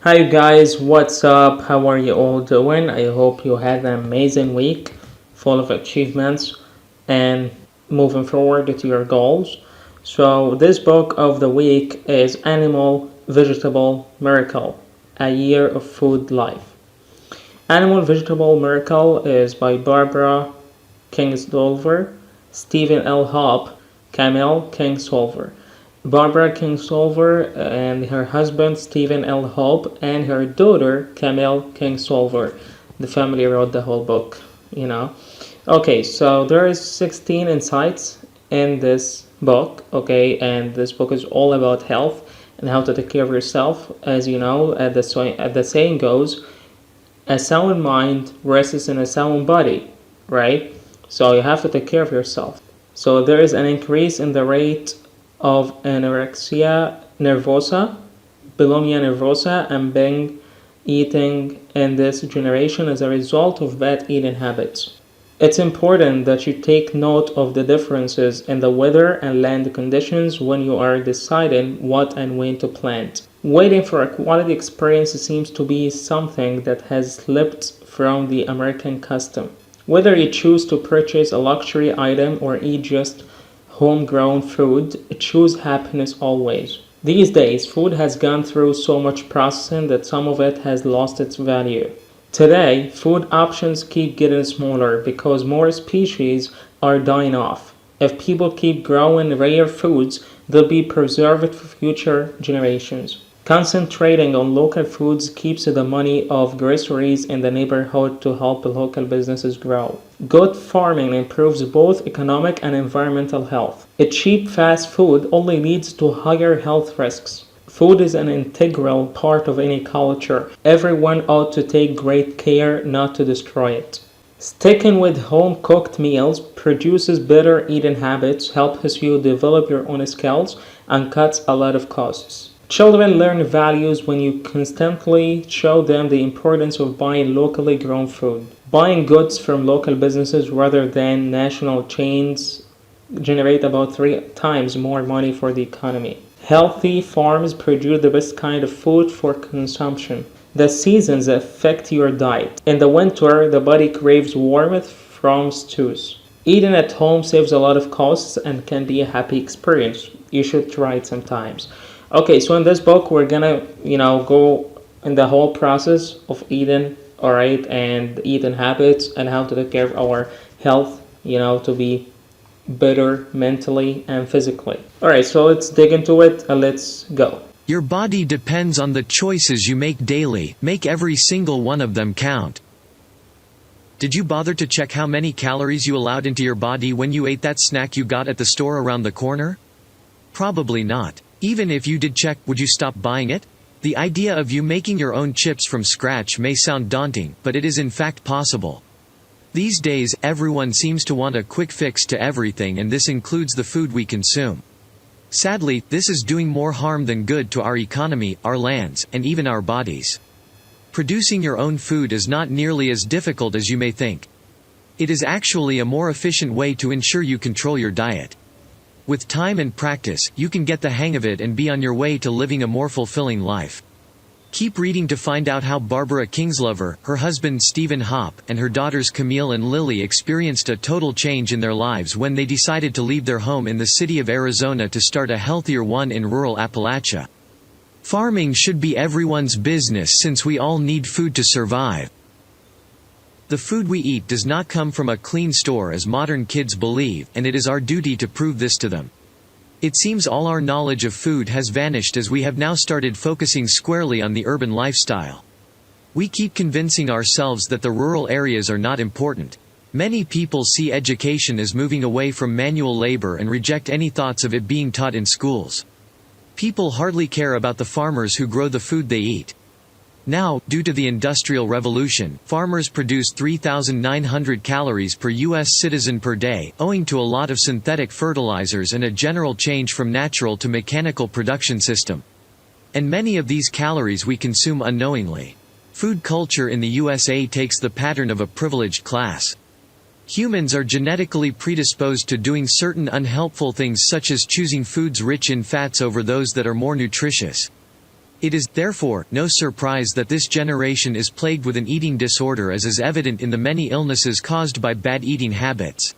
Hi guys, what's up? How are you all doing? I hope you had an amazing week full of achievements and moving forward to your goals. So, this book of the week is Animal Vegetable Miracle, A Year of Food Life. Animal Vegetable Miracle is by Barabra Kingslover, Steven Hopp, Camille Kingslover. Barabra Kingslover and her husband Steven Hopp and her daughter Camille Kingslover. The family wrote the whole book. Okay, so there is 16 insights in this book, okay, and this book is all about health and how to take care of yourself. As you know, the saying goes, a sound mind rests in a sound body, right? So you have to take care of yourself. So there is an increase in the rate of anorexia nervosa, bulimia nervosa, and binge eating in this generation as a result of bad eating habits. It's important that you take note of the differences in the weather and land conditions when you are deciding what and when to plant. Waiting for a quality experience seems to be something that has slipped from the American custom. Whether you choose to purchase a luxury item or eat just homegrown food, choose happiness always. These days, food has gone through so much processing that some of it has lost its value. Today, food options keep getting smaller because more species are dying off. If people keep growing rare foods, they'll be preserved for future generations. Concentrating on local foods keeps the money of groceries in the neighborhood to help local businesses grow. Good farming improves both economic and environmental health. A cheap fast food only leads to higher health risks. Food is an integral part of any culture. Everyone ought to take great care not to destroy it. Sticking with home-cooked meals produces better eating habits, helps you develop your own skills, and cuts a lot of costs. Children learn values when you constantly show them the importance of buying locally grown food. Buying goods from local businesses rather than national chains generate about 3 times more money for the economy. Healthy farms produce the best kind of food for consumption. The seasons affect your diet. In the winter, the body craves warmth from stews. Eating at home saves a lot of costs and can be a happy experience. You should try it sometimes. Okay, so in this book, we're gonna, go in the whole process of eating, all right, and eating habits and how to take care of our health, to be better mentally and physically. All right, so let's dig into it and let's go. Your body depends on the choices you make daily. Make every single one of them count. Did you bother to check how many calories you allowed into your body when you ate that snack you got at the store around the corner? Probably not. Even if you did check, would you stop buying it? The idea of you making your own chips from scratch may sound daunting, but it is in fact possible. These days, everyone seems to want a quick fix to everything, and this includes the food we consume. Sadly, this is doing more harm than good to our economy, our lands, and even our bodies. Producing your own food is not nearly as difficult as you may think. It is actually a more efficient way to ensure you control your diet. With time and practice, you can get the hang of it and be on your way to living a more fulfilling life. Keep reading to find out how Barabra Kingslover, her husband Steven Hopp, and her daughters Camille and Lily experienced a total change in their lives when they decided to leave their home in the city of Arizona to start a healthier one in rural Appalachia. Farming should be everyone's business since we all need food to survive. The food we eat does not come from a clean store as modern kids believe, and it is our duty to prove this to them. It seems all our knowledge of food has vanished as we have now started focusing squarely on the urban lifestyle. We keep convincing ourselves that the rural areas are not important. Many people see education as moving away from manual labor and reject any thoughts of it being taught in schools. People hardly care about the farmers who grow the food they eat. Now, due to the Industrial Revolution, farmers produce 3,900 calories per U.S. citizen per day, owing to a lot of synthetic fertilizers and a general change from natural to mechanical production system. And many of these calories we consume unknowingly. Food culture in the USA takes the pattern of a privileged class. Humans are genetically predisposed to doing certain unhelpful things such as choosing foods rich in fats over those that are more nutritious. It is, therefore, no surprise that this generation is plagued with an eating disorder, as is evident in the many illnesses caused by bad eating habits.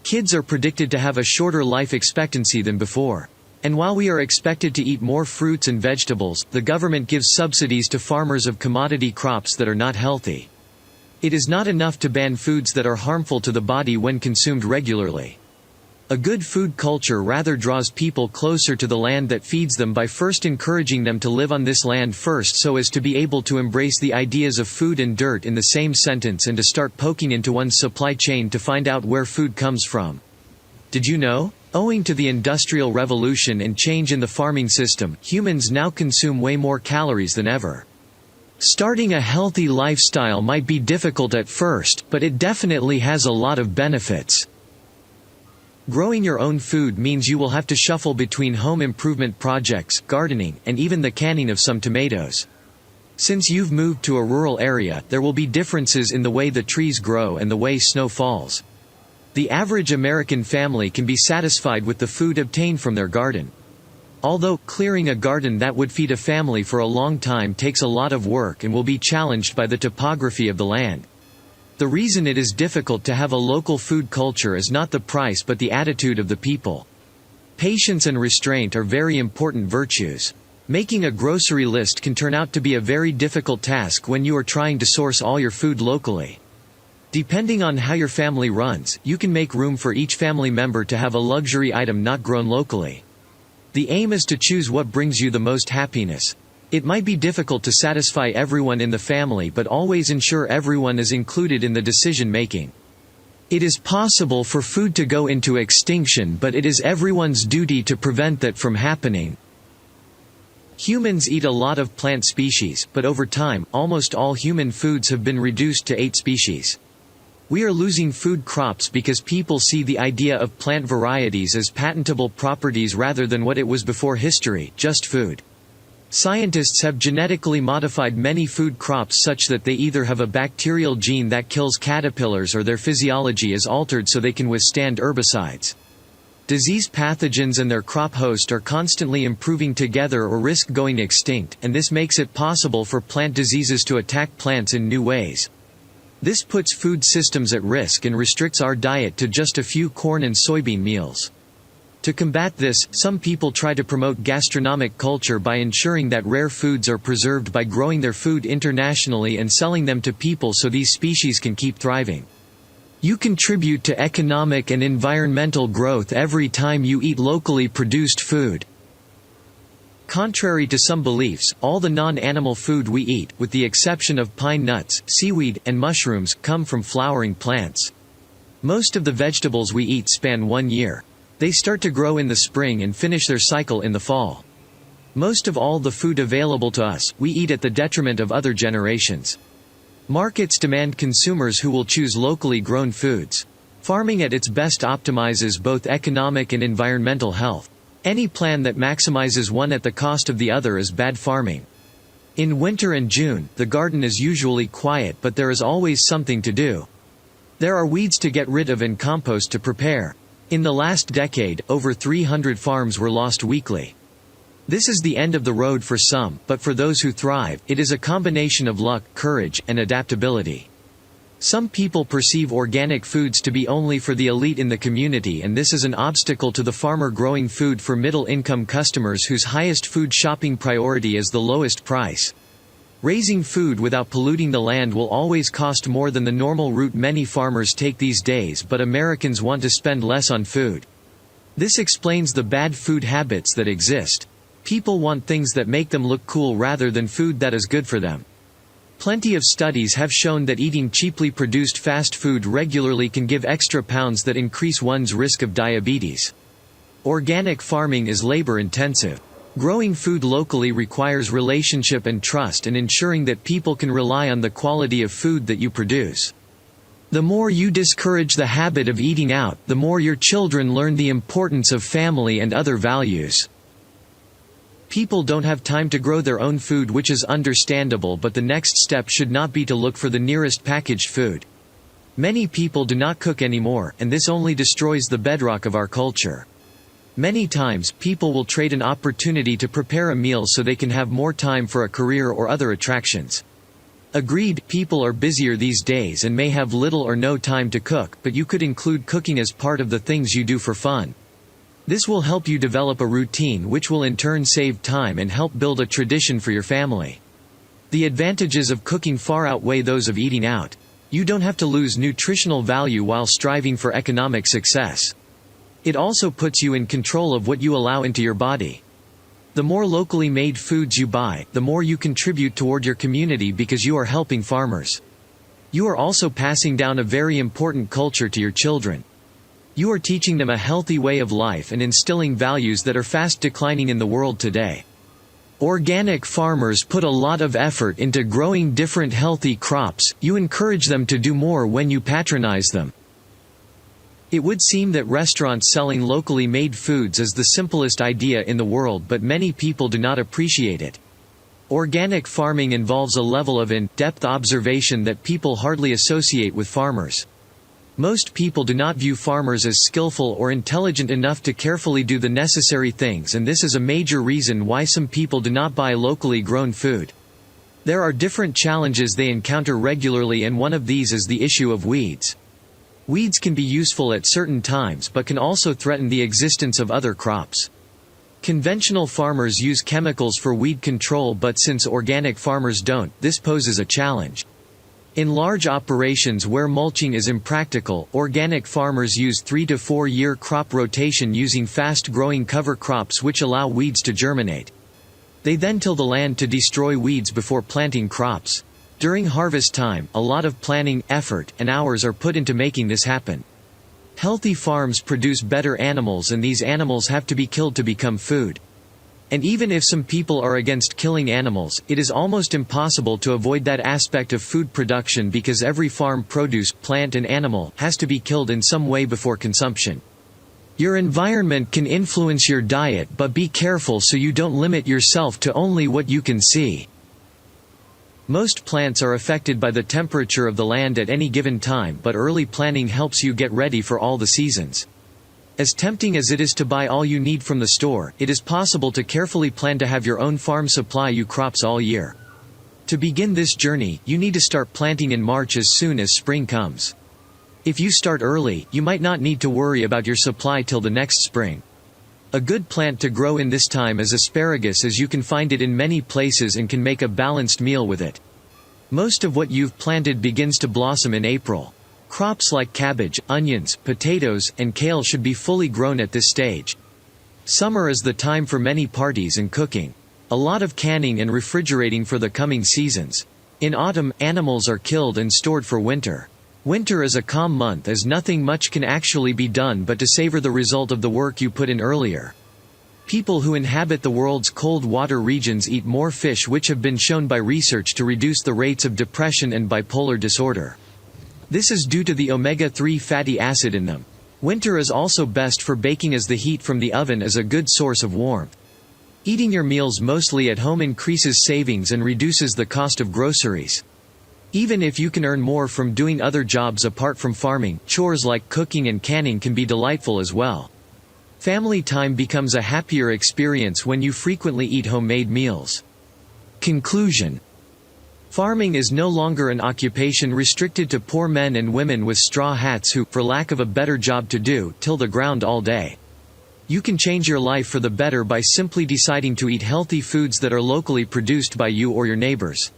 Kids are predicted to have a shorter life expectancy than before. And while we are expected to eat more fruits and vegetables, the government gives subsidies to farmers of commodity crops that are not healthy. It is not enough to ban foods that are harmful to the body when consumed regularly. A good food culture rather draws people closer to the land that feeds them by first encouraging them to live on this land first, so as to be able to embrace the ideas of food and dirt in the same sentence, and to start poking into one's supply chain to find out where food comes from. Did you know? Owing to the Industrial Revolution and change in the farming system, humans now consume way more calories than ever. Starting a healthy lifestyle might be difficult at first, but it definitely has a lot of benefits. Growing your own food means you will have to shuffle between home improvement projects, gardening, and even the canning of some tomatoes. Since you've moved to a rural area, there will be differences in the way the trees grow and the way snow falls. The average American family can be satisfied with the food obtained from their garden. Although, clearing a garden that would feed a family for a long time takes a lot of work and will be challenged by the topography of the land. The reason it is difficult to have a local food culture is not the price but the attitude of the people. Patience and restraint are very important virtues. Making a grocery list can turn out to be a very difficult task when you are trying to source all your food locally. Depending on how your family runs, you can make room for each family member to have a luxury item not grown locally. The aim is to choose what brings you the most happiness. It might be difficult to satisfy everyone in the family, but always ensure everyone is included in the decision-making. It is possible for food to go into extinction, but it is everyone's duty to prevent that from happening. Humans eat a lot of plant species, but over time, almost all human foods have been reduced to 8 species. We are losing food crops because people see the idea of plant varieties as patentable properties rather than what it was before history, just food. Scientists have genetically modified many food crops such that they either have a bacterial gene that kills caterpillars or their physiology is altered so they can withstand herbicides. Disease pathogens and their crop host are constantly improving together or risk going extinct, and this makes it possible for plant diseases to attack plants in new ways. This puts food systems at risk and restricts our diet to just a few corn and soybean meals. To combat this, some people try to promote gastronomic culture by ensuring that rare foods are preserved by growing their food internationally and selling them to people so these species can keep thriving. You contribute to economic and environmental growth every time you eat locally produced food. Contrary to some beliefs, all the non-animal food we eat, with the exception of pine nuts, seaweed, and mushrooms, come from flowering plants. Most of the vegetables we eat span 1 year. They start to grow in the spring and finish their cycle in the fall. Most of all the food available to us, we eat at the detriment of other generations. Markets demand consumers who will choose locally grown foods. Farming at its best optimizes both economic and environmental health. Any plan that maximizes one at the cost of the other is bad farming. In winter and June, the garden is usually quiet, but there is always something to do. There are weeds to get rid of and compost to prepare. In the last decade, over 300 farms were lost weekly. This is the end of the road for some, but for those who thrive, it is a combination of luck, courage, and adaptability. Some people perceive organic foods to be only for the elite in the community, and this is an obstacle to the farmer growing food for middle-income customers whose highest food shopping priority is the lowest price. Raising food without polluting the land will always cost more than the normal route many farmers take these days, but Americans want to spend less on food. This explains the bad food habits that exist. People want things that make them look cool rather than food that is good for them. Plenty of studies have shown that eating cheaply produced fast food regularly can give extra pounds that increase one's risk of diabetes. Organic farming is labor-intensive. Growing food locally requires relationship and trust, and ensuring that people can rely on the quality of food that you produce. The more you discourage the habit of eating out, the more your children learn the importance of family and other values. People don't have time to grow their own food, which is understandable, but the next step should not be to look for the nearest packaged food. Many people do not cook anymore, and this only destroys the bedrock of our culture. Many times, people will trade an opportunity to prepare a meal so they can have more time for a career or other attractions. Agreed, people are busier these days and may have little or no time to cook, but you could include cooking as part of the things you do for fun. This will help you develop a routine which will in turn save time and help build a tradition for your family. The advantages of cooking far outweigh those of eating out. You don't have to lose nutritional value while striving for economic success. It also puts you in control of what you allow into your body. The more locally made foods you buy, the more you contribute toward your community because you are helping farmers. You are also passing down a very important culture to your children. You are teaching them a healthy way of life and instilling values that are fast declining in the world today. Organic farmers put a lot of effort into growing different healthy crops. You encourage them to do more when you patronize them. It would seem that restaurants selling locally made foods is the simplest idea in the world, but many people do not appreciate it. Organic farming involves a level of in-depth observation that people hardly associate with farmers. Most people do not view farmers as skillful or intelligent enough to carefully do the necessary things, and this is a major reason why some people do not buy locally grown food. There are different challenges they encounter regularly, and one of these is the issue of weeds. Weeds can be useful at certain times but can also threaten the existence of other crops. Conventional farmers use chemicals for weed control, but since organic farmers don't, this poses a challenge. In large operations where mulching is impractical, organic farmers use 3 to 4 year crop rotation using fast-growing cover crops which allow weeds to germinate. They then till the land to destroy weeds before planting crops. During harvest time, a lot of planning, effort, and hours are put into making this happen. Healthy farms produce better animals, and these animals have to be killed to become food. And even if some people are against killing animals, it is almost impossible to avoid that aspect of food production because every farm produce, plant and animal, has to be killed in some way before consumption. Your environment can influence your diet, but be careful so you don't limit yourself to only what you can see. Most plants are affected by the temperature of the land at any given time, but early planning helps you get ready for all the seasons. As tempting as it is to buy all you need from the store, it is possible to carefully plan to have your own farm supply you crops all year. To begin this journey, you need to start planting in March as soon as spring comes. If you start early, you might not need to worry about your supply till the next spring. A good plant to grow in this time is asparagus, as you can find it in many places and can make a balanced meal with it. Most of what you've planted begins to blossom in April. Crops like cabbage, onions, potatoes, and kale should be fully grown at this stage. Summer is the time for many parties and cooking. A lot of canning and refrigerating for the coming seasons. In autumn, animals are killed and stored for winter. Winter is a calm month as nothing much can actually be done but to savor the result of the work you put in earlier. People who inhabit the world's cold water regions eat more fish, which have been shown by research to reduce the rates of depression and bipolar disorder. This is due to the omega-3 fatty acid in them. Winter is also best for baking as the heat from the oven is a good source of warmth. Eating your meals mostly at home increases savings and reduces the cost of groceries. Even if you can earn more from doing other jobs apart from farming, chores like cooking and canning can be delightful as well. Family time becomes a happier experience when you frequently eat homemade meals. Conclusion. Farming is no longer an occupation restricted to poor men and women with straw hats who, for lack of a better job to do, till the ground all day. You can change your life for the better by simply deciding to eat healthy foods that are locally produced by you or your neighbors.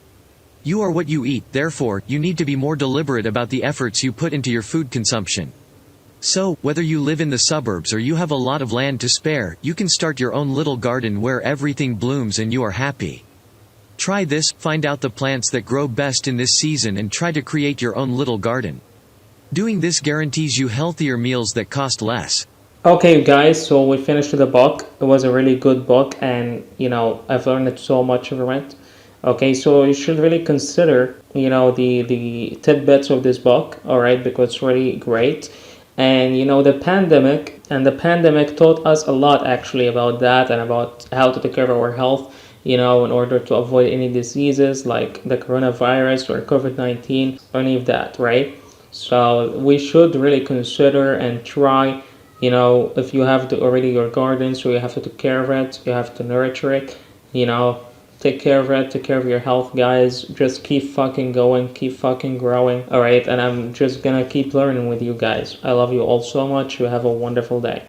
You are what you eat, therefore, you need to be more deliberate about the efforts you put into your food consumption. So, whether you live in the suburbs or you have a lot of land to spare, you can start your own little garden where everything blooms and you are happy. Try this, find out the plants that grow best in this season and try to create your own little garden. Doing this guarantees you healthier meals that cost less. Okay, guys, so we finished the book. It was a really good book, and I've learned so much from it. Okay, so you should really consider, the tidbits of this book, all right, because it's really great. And, the pandemic taught us a lot actually about that and about how to take care of our health, in order to avoid any diseases like the coronavirus or COVID-19, or any of that, right? So we should really consider and try, You know, if you have already your garden, so you have to take care of it, you have to nurture it, you know, take care of it, take care of your health, guys. Just keep fucking going, keep fucking growing, all right? And I'm just gonna keep learning with you guys. I love you all so much. You have a wonderful day.